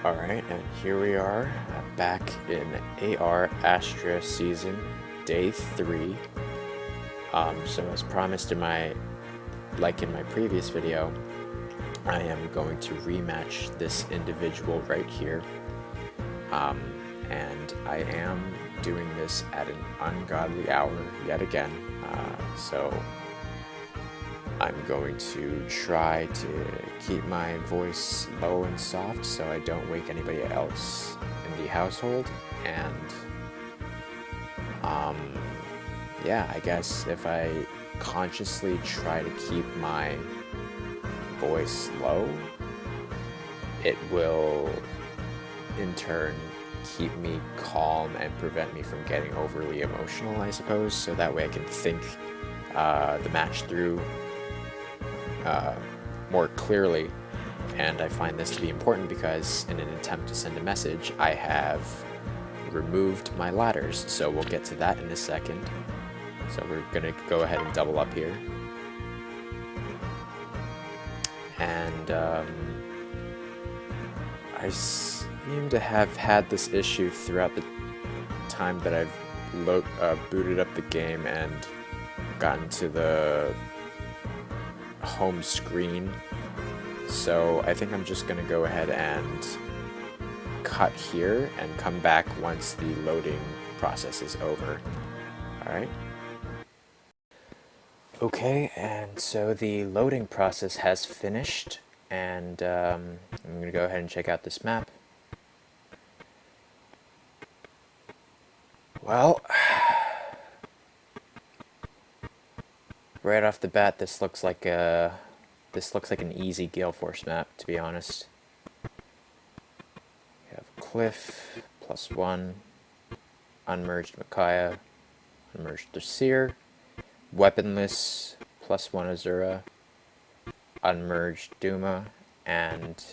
Alright, and here we are, back in AR Astra Season, Day 3. So as promised in my previous video, I am going to rematch this individual right here. And I am doing this at an ungodly hour yet again, so I'm going to try to keep my voice low and soft so I don't wake anybody else in the household, and yeah, I guess if I consciously try to keep my voice low, it will in turn keep me calm and prevent me from getting overly emotional, I suppose, so that way I can think the match through more clearly. And I find this to be important because in an attempt to send a message, I have removed my ladders, so we'll get to that in a second. So we're gonna go ahead and double up here. And I seem to have had this issue throughout the time that I've booted up the game and gotten to the home screen. So I think I'm just gonna go ahead and cut here and come back once the loading process is over. Alright. Okay, and so the loading process has finished, and I'm gonna go ahead and check out this map. Well, right off the bat, this looks like an easy Gale Force map, to be honest. You have Cliff, +1, unmerged Micaiah, unmerged Thracier, weaponless, +1 Azura, unmerged Duma, and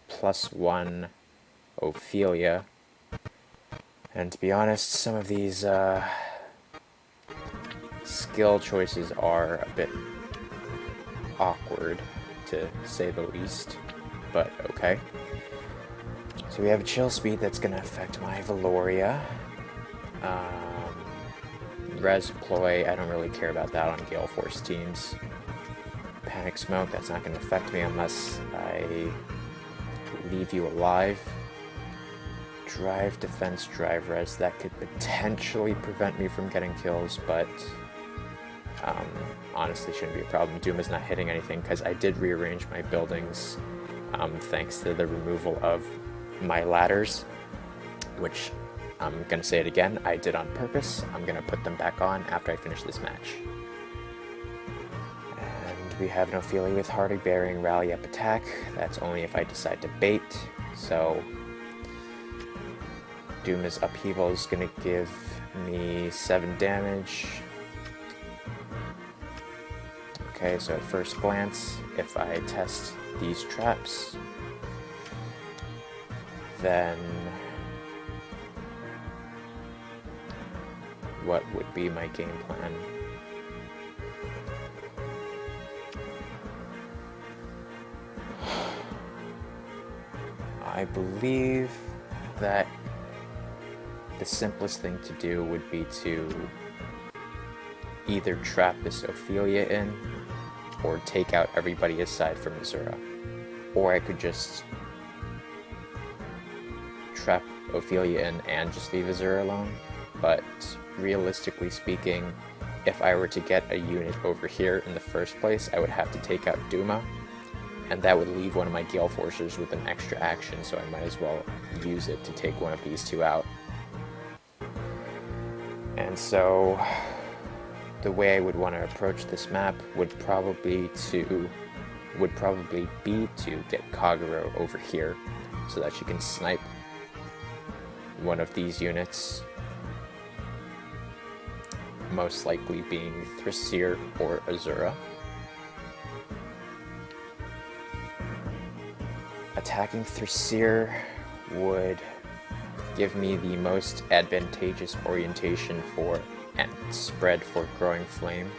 +1 Ophelia. And to be honest, some of these skill choices are a bit awkward, to say the least, but okay. So we have a chill speed that's going to affect my Valoria. Res Ploy, I don't really care about that on Gale Force teams. Panic Smoke, that's not going to affect me unless I leave you alive. Drive Defense, Drive Res, that could potentially prevent me from getting kills, but honestly shouldn't be a problem. Doom is not hitting anything because I did rearrange my buildings thanks to the removal of my ladders, which I'm going to say it again, I did on purpose. I'm going to put them back on after I finish this match. And we have an Ophelia with Hardy Bearing Rally Up Attack. That's only if I decide to bait, so Doom's Upheaval is going to give me 7 damage. Okay, so at first glance, if I test these traps, then what would be my game plan? I believe that the simplest thing to do would be to either trap this Ophelia in or take out everybody aside from Azura. Or I could just trap Ophelia in and just leave Azura alone. But realistically speaking, if I were to get a unit over here in the first place, I would have to take out Duma, and that would leave one of my Gale Forcers with an extra action, so I might as well use it to take one of these two out. And so the way I would want to approach this map would probably be to get Kagero over here so that she can snipe one of these units, most likely being Thracier or Azura. Attacking Thracier would give me the most advantageous orientation for and spread for Growing Flame.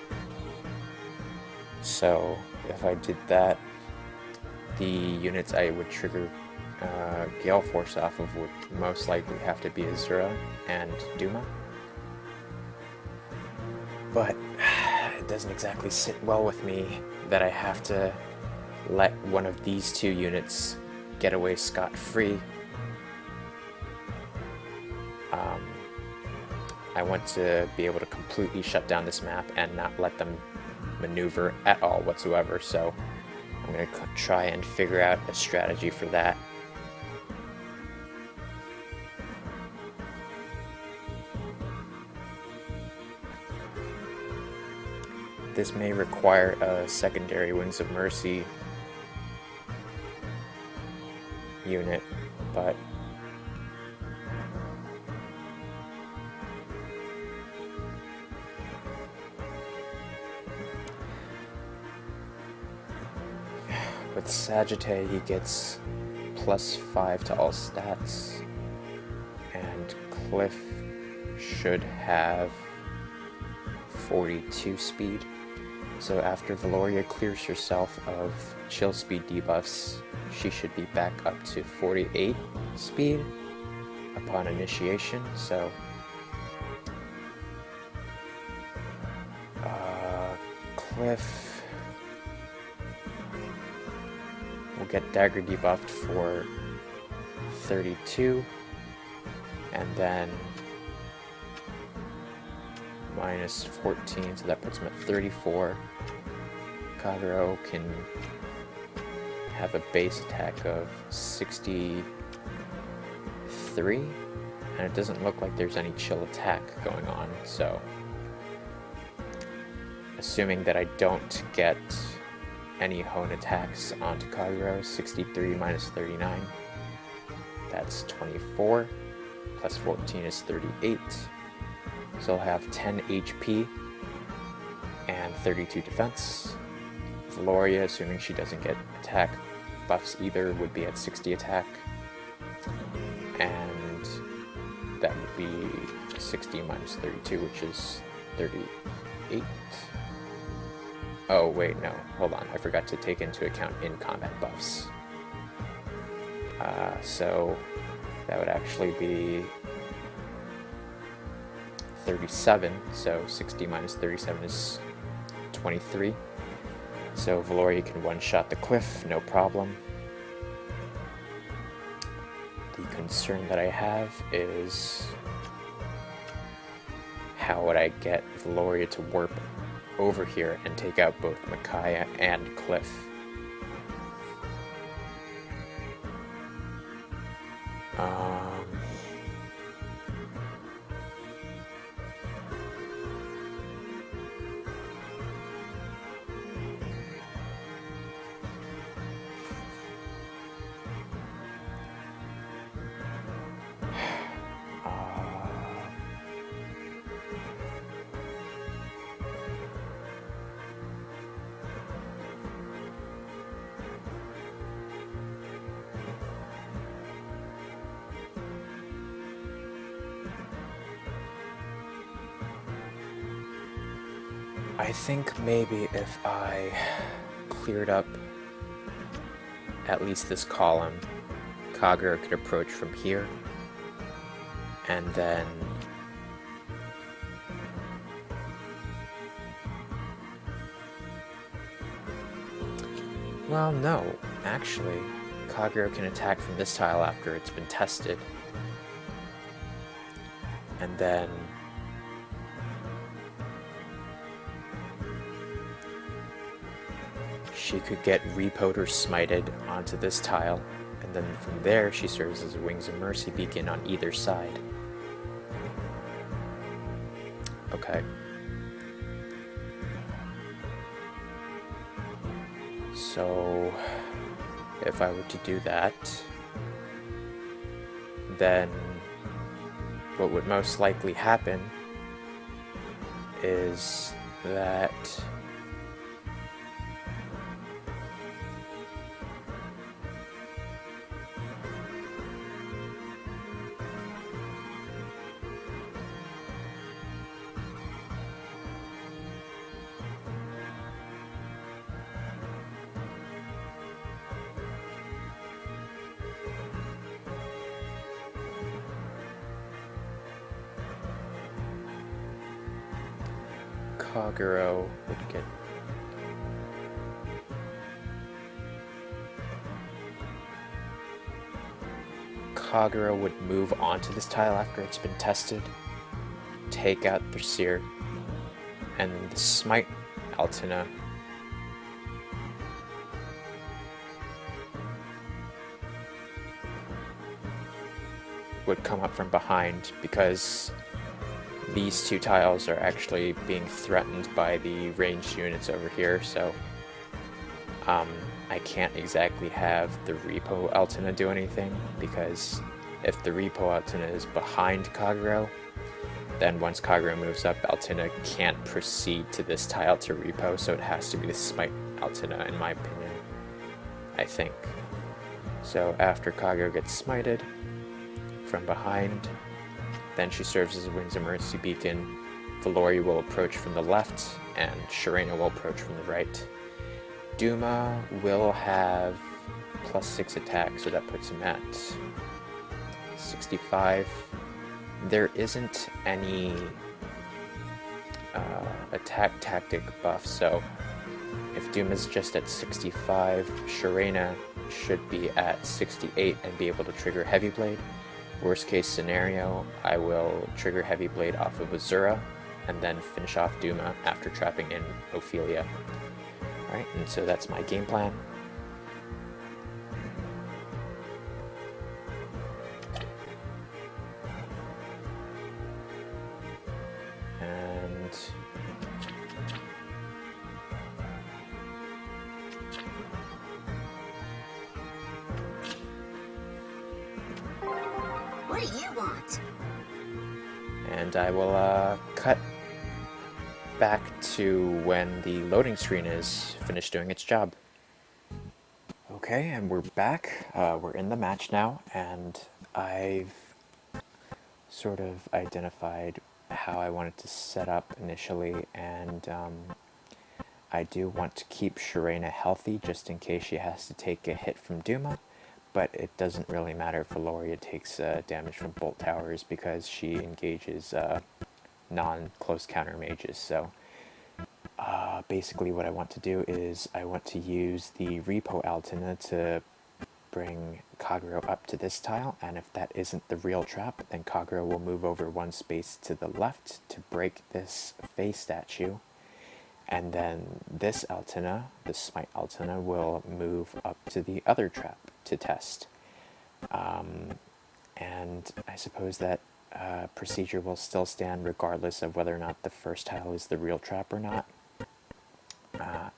So if I did that, the units I would trigger Gale Force off of would most likely have to be Azura and Duma. But it doesn't exactly sit well with me that I have to let one of these two units get away scot-free. I want to be able to completely shut down this map and not let them maneuver at all whatsoever, so I'm going to try and figure out a strategy for that. This may require a secondary Wings of Mercy unit, but with Sagittae he gets +5 to all stats, and Cliff should have 42 speed. So after Valoria clears herself of chill speed debuffs, she should be back up to 48 speed upon initiation. So Cliff will get dagger debuffed for 32, and then -14, so that puts him at 34. Kagero can have a base attack of 63, and it doesn't look like there's any chill attack going on, so assuming that I don't get any Hone attacks onto Kagero, 63 minus 39, that's 24, plus 14 is 38. So I'll have 10 HP and 32 defense. Valoria, assuming she doesn't get attack buffs either, would be at 60 attack. And that would be 60 minus 32, which is 38. Oh, wait, no. Hold on. I forgot to take into account in-combat buffs. So that would actually be 37, so 60 minus 37 is 23. So Valoria can one-shot the Cliff, no problem. The concern that I have is how would I get Valoria to warp over here and take out both Micaiah and Cliff. I think maybe if I cleared up at least this column, Kagero could approach from here, and then well, no, actually, Kagero can attack from this tile after it's been tested, and then she could get repoed or smited onto this tile, and then from there she serves as a Wings of Mercy beacon on either side. Okay. So if I were to do that, then what would most likely happen is that Kagero would get... Kagero would move onto this tile after it's been tested, take out the Seer, and the Smite Altina would come up from behind, because these two tiles are actually being threatened by the ranged units over here, so I can't exactly have the Repo Altina do anything, because if the Repo Altina is behind Kagero, then once Kagero moves up, Altina can't proceed to this tile to Repo, so it has to be the Smite Altina, in my opinion, I think. So after Kagero gets smited from behind, then she serves as a Wings of Mercy beacon. Valoria will approach from the left, and Sharena will approach from the right. Duma will have +6 attack, so that puts him at 65. There isn't any attack tactic buff, so if Duma's just at 65, Sharena should be at 68 and be able to trigger Heavy Blade. Worst case scenario, I will trigger Heavy Blade off of Azura, and then finish off Duma after trapping in Ophelia. Alright, and so that's my game plan. And what do you want? And I will cut back to when the loading screen is finished doing its job. Okay, and we're back. We're in the match now, and I've sort of identified how I wanted to set up initially, and I do want to keep Sharena healthy just in case she has to take a hit from Duma, but it doesn't really matter if Valoria takes damage from Bolt Towers because she engages non-close counter mages. So basically what I want to do is I want to use the Repo Altina to bring Kagero up to this tile, and if that isn't the real trap, then Kagero will move over one space to the left to break this face statue, and then this Altina, the Smite Altina, will move up to the other trap to test. And I suppose that procedure will still stand regardless of whether or not the first tile is the real trap or not.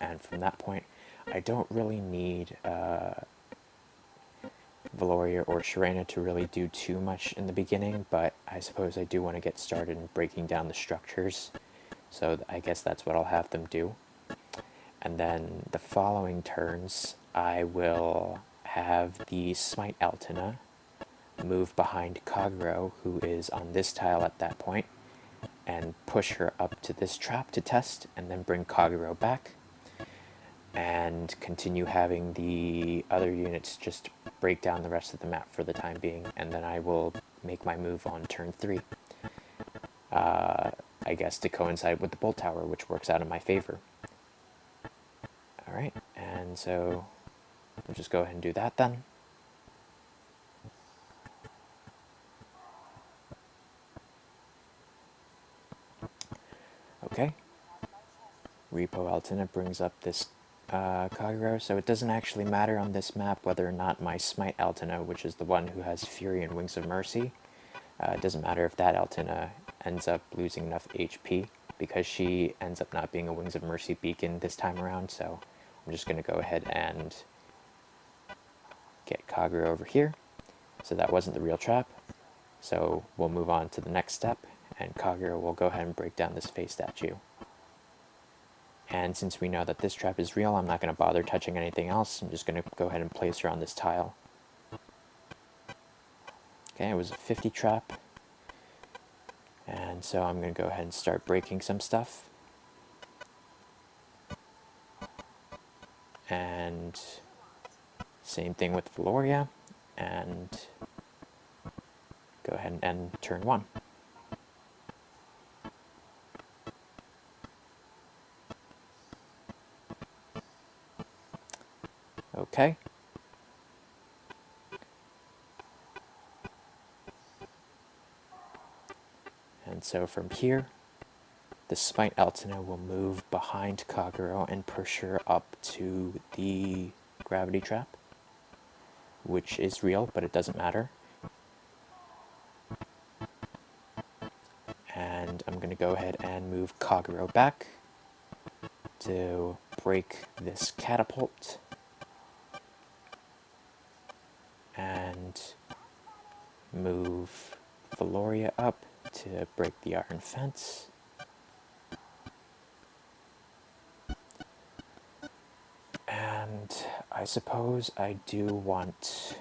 And from that point, I don't really need Valoria or Sharena to really do too much in the beginning, but I suppose I do want to get started in breaking down the structures, so I guess that's what I'll have them do. And then the following turns, I will have the Smite Altina move behind Kagero, who is on this tile at that point, and push her up to this trap to test, and then bring Kagero back, and continue having the other units just break down the rest of the map for the time being, and then I will make my move on turn 3. I guess to coincide with the Bolt Tower, which works out in my favor. Alright, and so we'll just go ahead and do that then. Okay. Repo Altina brings up this Kagero, so it doesn't actually matter on this map whether or not my Smite Altina, which is the one who has Fury and Wings of Mercy, it doesn't matter if that Altina ends up losing enough HP, because she ends up not being a Wings of Mercy beacon this time around, so I'm just going to go ahead and get Kagero over here. So that wasn't the real trap, so we'll move on to the next step, and Kagero will go ahead and break down this face statue. And since we know that this trap is real, I'm not going to bother touching anything else. I'm just going to go ahead and place her on this tile. Okay, it was a 50 trap. And so I'm going to go ahead and start breaking some stuff. And same thing with Valoria. And go ahead and end turn 1. Okay. And so from here, the Smite Altina will move behind Kagero and push her up to the gravity trap, which is real, but it doesn't matter. And I'm going to go ahead and move Kagero back to break this catapult. And move Valoria up to break the iron fence. And I suppose I do want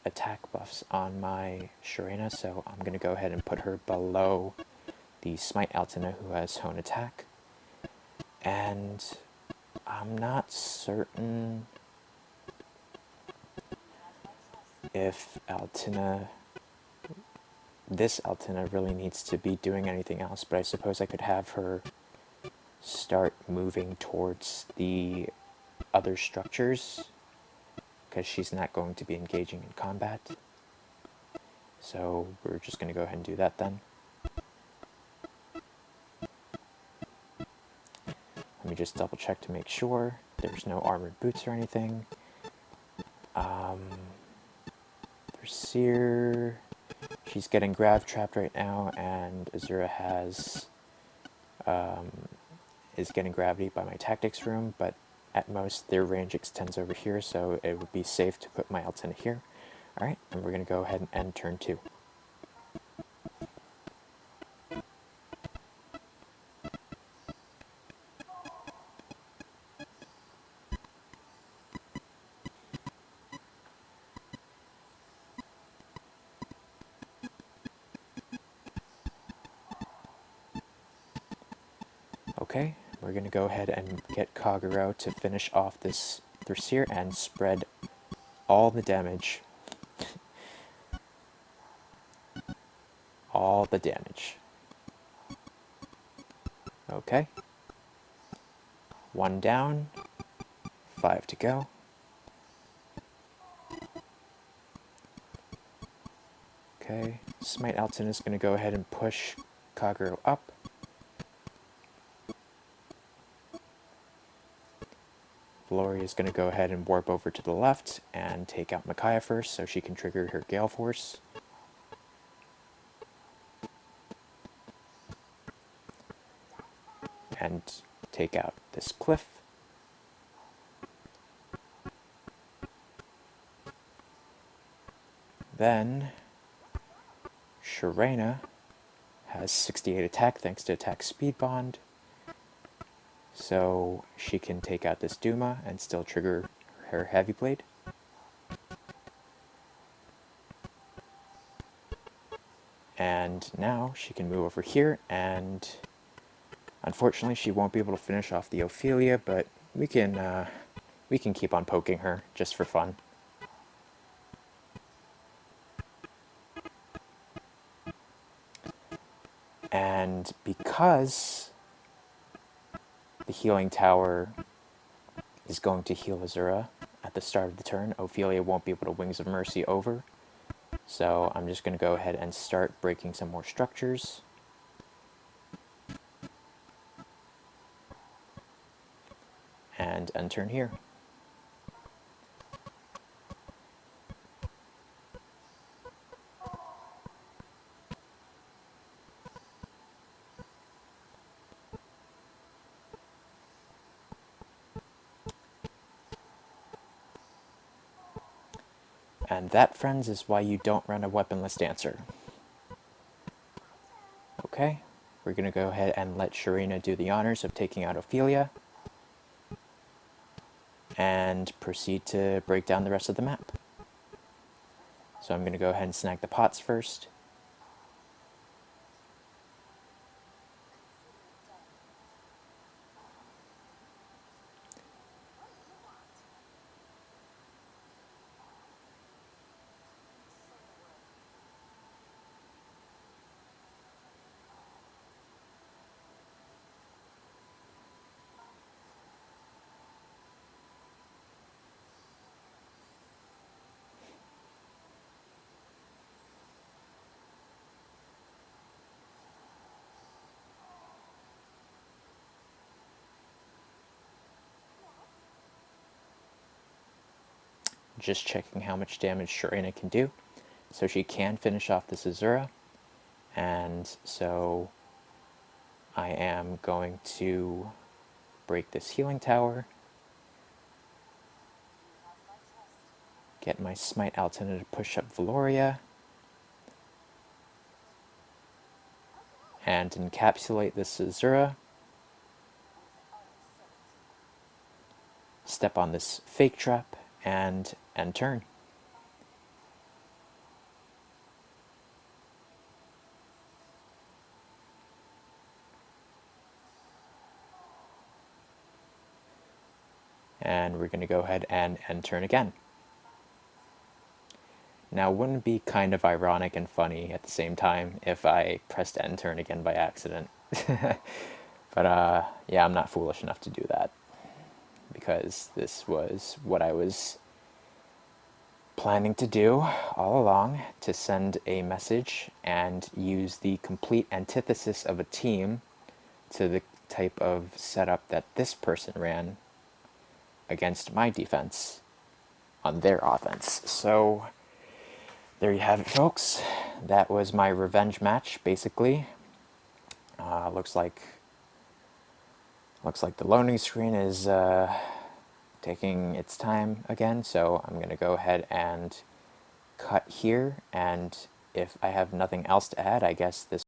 attack buffs on my Shurena, so I'm going to go ahead and put her below the Smite Altina, who has Hone Attack. And I'm not certain if this Altina really needs to be doing anything else, but I suppose I could have her start moving towards the other structures, because she's not going to be engaging in combat. So we're just going to go ahead and do that then. Let me just double check to make sure there's no armored boots or anything. For Seer, she's getting grav trapped right now, and Azura is getting gravity by my tactics room, but at most their range extends over here, so it would be safe to put my Altina here. Alright, and we're going to go ahead and end turn 2. Okay, we're going to go ahead and get Kagero to finish off this Thrasier and spread all the damage. All the damage. Okay. 1 down, 5 to go. Okay, Smite Altin is going to go ahead and push Kagero up. Valoria is going to go ahead and warp over to the left and take out Micaiah first so she can trigger her Gale Force. And take out this cliff. Then Shurena has 68 attack thanks to attack speed bond. So she can take out this Duma and still trigger her Heavy Blade. And now she can move over here, and unfortunately she won't be able to finish off the Ophelia, but we can keep on poking her just for fun. And because the healing tower is going to heal Azura at the start of the turn, Ophelia won't be able to Wings of Mercy over. So I'm just going to go ahead and start breaking some more structures. And end turn here. And that, friends, is why you don't run a weaponless dancer. Okay, we're going to go ahead and let Shurena do the honors of taking out Ophelia. And proceed to break down the rest of the map. So I'm going to go ahead and snag the pots first. just checking how much damage Shirena can do. So she can finish off this Azura, and so I am going to break this healing tower, get my Smite Altena to push up Valoria, and encapsulate this Azura, step on this fake trap, and end turn. And we're going to go ahead and end turn again. Now, wouldn't it be kind of ironic and funny at the same time if I pressed end turn again by accident? But yeah, I'm not foolish enough to do that, because this was what I was planning to do all along, to send a message and use the complete antithesis of a team to the type of setup that this person ran against my defense on their offense. So there you have it, folks. That was my revenge match, basically. Looks like the loading screen is taking its time again, so I'm going to go ahead and cut here, and if I have nothing else to add, I guess this